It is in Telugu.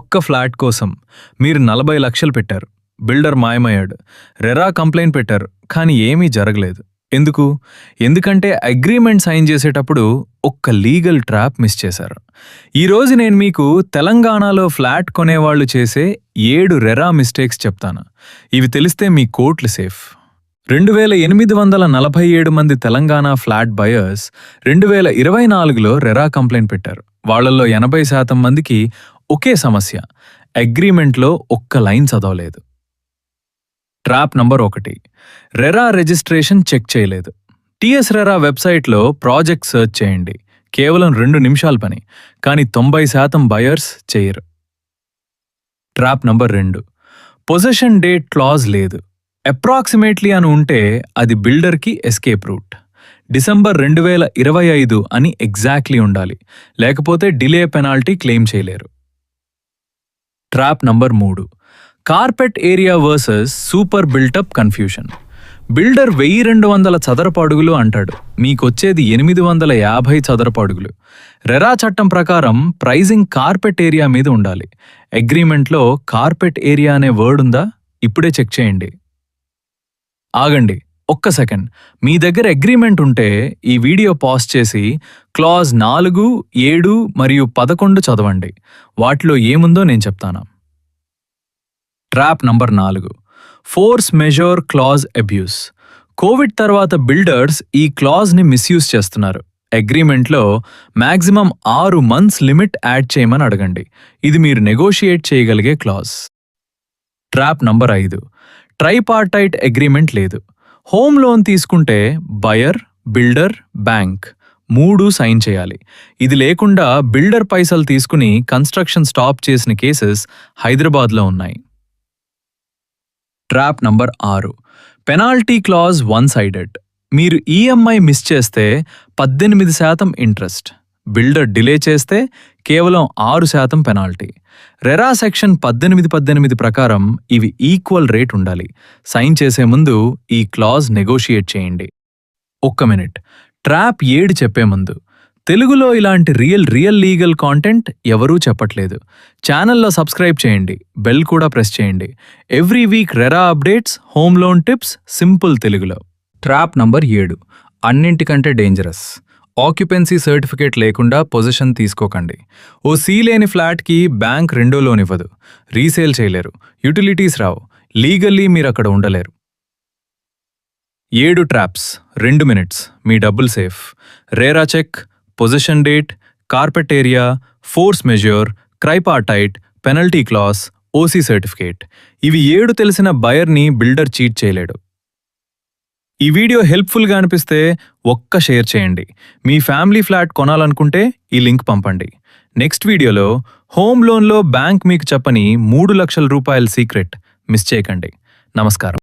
ఒక్క ఫ్లాట్ కోసం మీరు 40 లక్షలు పెట్టారు. బిల్డర్ మాయమయ్యాడు. రెరా కంప్లైంట్ పెట్టారు. కానీ ఏమీ జరగలేదు. ఎందుకు? ఎందుకంటే అగ్రీమెంట్ సైన్ చేసేటప్పుడు ఒక్క లీగల్ ట్రాప్ మిస్ చేశారు. ఈరోజు నేను మీకు తెలంగాణలో ఫ్లాట్ కొనేవాళ్లు చేసే 7 రెరా మిస్టేక్స్ చెప్తాను. ఇవి తెలిస్తే మీ కోట్లు సేఫ్. 2847 మంది తెలంగాణ ఫ్లాట్ బయర్స్ 2024లో రెరా కంప్లైంట్ పెట్టారు. వాళ్లలో 80% మందికి ఒకే సమస్య, అగ్రీమెంట్లో ఒక్క లైన్ చదవలేదు. Trap number 1, RERA registration check చేయలేదు. టీఎస్ రెరా వెబ్సైట్లో ప్రాజెక్ట్ సెర్చ్ చేయండి, కేవలం 2 నిమిషాల పని, కానీ 90% బయర్స్ చేయరు. Trap number 2, possession date clause లేదు. అప్రాక్సిమేట్లీ అని ఉంటే అది బిల్డర్కి ఎస్కేప్ రూట్. డిసెంబర్ 2025 అని ఎగ్జాక్ట్లీ ఉండాలి, లేకపోతే డిలే పెనాల్టీ క్లెయిమ్ చేయలేరు. Trap number 3, carpet area versus super built-up confusion. Builder 1200 చదరపు అడుగులు అంటాడు, మీకొచ్చేది 850 చదరపు అడుగులు. రెరా చట్టం ప్రకారం ప్రైజింగ్ కార్పెట్ ఏరియా మీద ఉండాలి. అగ్రీమెంట్లో కార్పెట్ ఏరియా అనే వర్డ్ ఉందా? ఇప్పుడే చెక్ చేయండి. ఆగండి ఒక్క సెకండ్. మీ దగ్గర అగ్రీమెంట్ ఉంటే ఈ వీడియో పాజ్ చేసి క్లాజ్ 4, 7 మరియు 11 చదవండి. వాటిలో ఏముందో నేను చెప్తాను. Trap number 4, force majeure clause abuse. Covid తర్వాత బిల్డర్స్ ఈ క్లాజ్ని మిస్యూజ్ చేస్తున్నారు. అగ్రీమెంట్లో మ్యాక్సిమం 6 మంత్స్ లిమిట్ యాడ్ చేయమని అడగండి. ఇది మీరు నెగోషియేట్ చేయగలిగే clause. Trap number 5, tripartite agreement లేదు. హోమ్ లోన్ తీసుకుంటే బయర్, బిల్డర్, బ్యాంక్ 3 సైన్ చేయాలి. ఇది లేకుండా బిల్డర్ పైసలు తీసుకుని కన్స్ట్రక్షన్ స్టాప్ చేసిన కేసెస్ హైదరాబాద్లో ఉన్నాయి. Trap number 6, penalty clause 1 sided. మీరు ఈఎంఐ మిస్ చేస్తే 18% ఇంట్రెస్ట్, బిల్డర్ డిలే చేస్తే కేవలం 6% పెనాల్టీ. రెరా సెక్షన్ 18 ప్రకారం ఇవి ఈక్వల్ రేట్ ఉండాలి. సైన్ చేసే ముందు ఈ క్లాజ్ నెగోషియేట్ చేయండి. ఒక్క మినిట్. ట్రాప్ 7 చెప్పే ముందు, తెలుగులో ఇలాంటి రియల్ లీగల్ కాంటెంట్ ఎవరూ చెప్పట్లేదు. ఛానల్లో సబ్స్క్రైబ్ చేయండి, బెల్ కూడా ప్రెస్ చేయండి. Every week RERA updates, home loan tips simple తెలుగులో. ట్రాప్ నంబర్ 7, అన్నింటికంటే డేంజరస్. ఆక్యుపెన్సీ సర్టిఫికేట్ లేకుండా పొజిషన్ తీసుకోకండి. ఓ సీ లేని ఫ్లాట్కి బ్యాంక్ 2 లోన్ ఇవ్వదు, రీసేల్ చేయలేరు, యూటిలిటీస్ రావు, లీగల్లీ మీరక్కడ ఉండలేరు. 7 ట్రాప్స్, 2 మినిట్స్, మీ డబ్బులు safe. RERA check, possession date, carpet area, force majeure, tripartite, penalty clause, OC certificate. ఇవి 7 తెలిసిన బయర్ని బిల్డర్ చీట్ చేయలేడు. ఈ వీడియో హెల్ప్ఫుల్గా అనిపిస్తే ఒక్క షేర్ చేయండి. మీ ఫ్యామిలీ ఫ్లాట్ కొనాలనుకుంటే ఈ లింక్ పంపండి. నెక్స్ట్ వీడియోలో హోమ్ లోన్లో బ్యాంక్ మీకు చెప్పని 3 లక్షల రూపాయల సీక్రెట్ మిస్ చేయకండి. నమస్కారం.